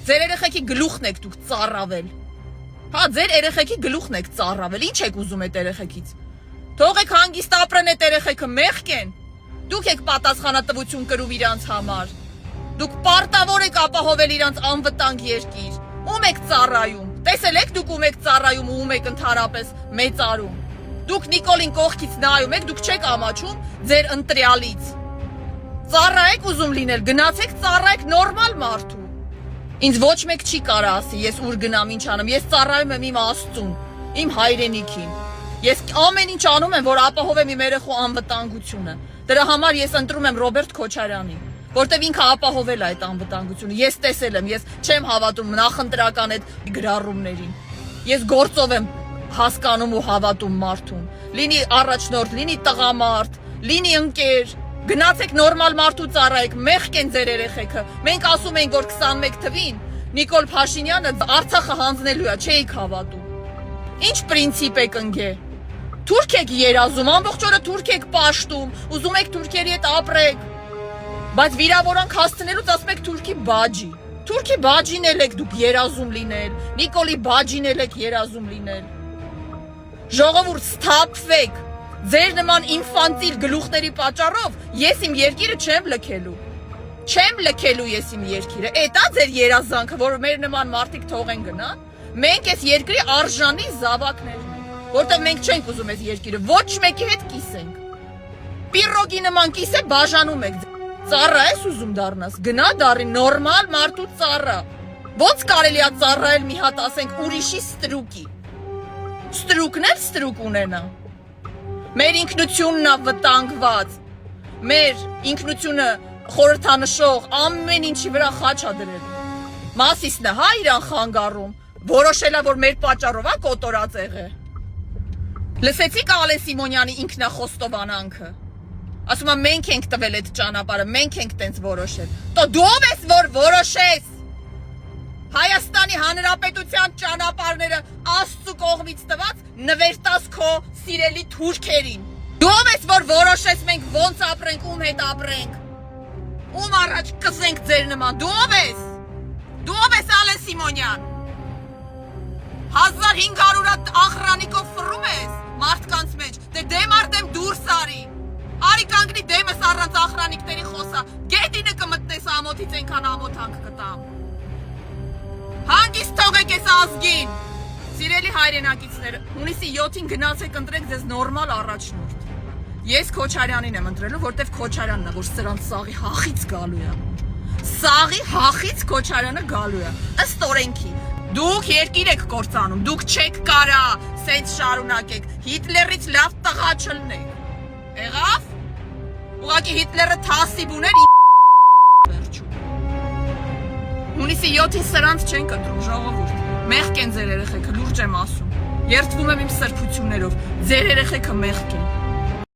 Ձեր երեխեքի գլուխն եք դուք ծառավել։ Հա, ձեր երեխեքի գլուխն եք ծառավել։ Ինչ եք ուզում այդ երեխեքից։ Թողեք հանգիստ ապրեն այդ երեխեքը, մեղք են։ Դուք եք պատասխանատվություն կրում իրանց համար։ Դուք պարտավոր եք ապահովել իրանց անվտանգ երկիր։ Ում եք ծառայում։ Տեսել եք դուք ում եք ծառայում ու ում եք ընդհանրապես մեծարում։ Դուք Նիկոլին կողքից նայում եք, դուք չեք ամաչում ձեր ընտրյալից։ Ծառայեք ուզում լինել, գնացեք ծառայեք նորմալ մարդու։ Ինձ ոչ մեկ չի կարա ասի, ես ուր գնամ, ինչ անեմ, ես ծառայում եմ իմ Աստծուն, իմ հայրենիքին։ Ես ամեն ինչ անում եմ, որ ապահովեմ իմ երեխու անվտանգությունը։ Դրա համար ես ընտրում եմ Ռոբերտ Քոչարյանին, որտեվ ինքը ապահովել է այդ անվտանգությունը։ Ես տեսել եմ, ես չեմ հավատում նախընտրական այդ գրառումներին։ Ես գործով եմ հասկանում ու հավատում մարդուն։ Լինի առաջնորդ, լինի տղամարդ, լինի ընկեր, գնացեք նորմալ մարդու ծառայեք, մեղք են ձեր երեխեքը։ Մենք ասում ենք, որ 21 թվին Նիկոլ Փաշինյանը Արցախը հանձնելու է, չէիք հավատում։ Ինչ պրինցիպ եք ընկե։ Թուրք եք երազում, ամբողջ օրը թուրք եք պաշտում, ուզում եք թուրքերի հետ ապրեք։ Բայց վիրավորանք հասցնելուց ասում եք թուրքի բաջի։ Թուրքի բաջին էլ եք դուք երազում լինել, Նիկոլի բաջին էլ եք երազում լինել։ Ժողովուրդ, սթափվեք։ Ձեր նման ինֆանտիլ գլուխների պատճառով ես իմ երկիրը չեմ լքելու։ Չեմ լքելու ես իմ երկիրը։ Էտա ձեր երազանքը, որ մեր նման մարդիկ թողեն գնան։ Մենք այս երկրի արժանի զավակներն ենք, որտեղ մենք չենք ուզում այս երկիրը ոչ մեկի հետ կիսենք։ Պիրոգի նման կիսե բաժանում եք։ Ծառա ես ուզում դառնաս, գնա դառի նորմալ մարդու ծառա։ Ոնց կարելի է ծառայել մի հատ ասենք ուրիշի ստրուկի։ Ստրուկն էլ ստրուկ ունենա։ Մեր ինքնությունն է վտանգված։ Մեր ինքնությունը խորհրդանշող ամեն ինչի վրա խաչ է դրել։ Մասիսն է հա իրան խանգարում, որոշել է, որ մեր պատճառով է կոտորած եղե։ Լսեցիք Ալեն Սիմոնյանի ինքնախոստովանանքը։ Ասում է մենք ենք տվել այդ ճանապարհը, մենք ենք տենց որոշել։ Տո դու ով ես որ որոշես։ Հայաստանի Հանրապետության ճանապարհները Աստծու կողմից տված նվերտած քո սիրելի թուրքերին։ Դու ով ես որ որոշես մենք ոնց ապրենք, ում հետ ապրենք։ Ում առաջ կզենք ձեր նման։ Դու ով ես։ Դու ով ես Ալեն Սիմոնյան։ 1500 ախրանիկով ֆռում ես մարդկանց մեջ։ Դե դեմ առ դեմ դուրս արի։ Արի կանգնի դեմս առանց ախրանիկների խոսա։ Գետինը կմտնես ամոթից այնքան ամոթանք կտամ։ Հանգիստ թողեք ես ազգին։ Սիրելի հայրենակիցներ, հունիսի 7-ին գնացեք ընտրեք ձեզ նորմալ առաջնորդ։ Ես Քոչարյանին եմ ընտրելու, որտեվ Քոչարյանն է, որ սրանց սաղի հախից գալու է։ Սաղի հախից Քոչարյանը գալու է։ Ըստ օրենքի։ Դուք երկիր եք կործանում, դուք չեք կարա սենց շարունակեք, Հիտլերից լավ տղա չլնեք։ Եղավ։ Ուղղակի Հիտլերը թասիբ ուներ վերջում։ Հունիսի 7-ին սրանց չենք ընտրում, ժողովուրդ։ Մեղք են ձեր երեխեքը, լուրջ եմ ասում։ Երդվում եմ իմ սրբություններով, ձեր երեխեքը մեղք են։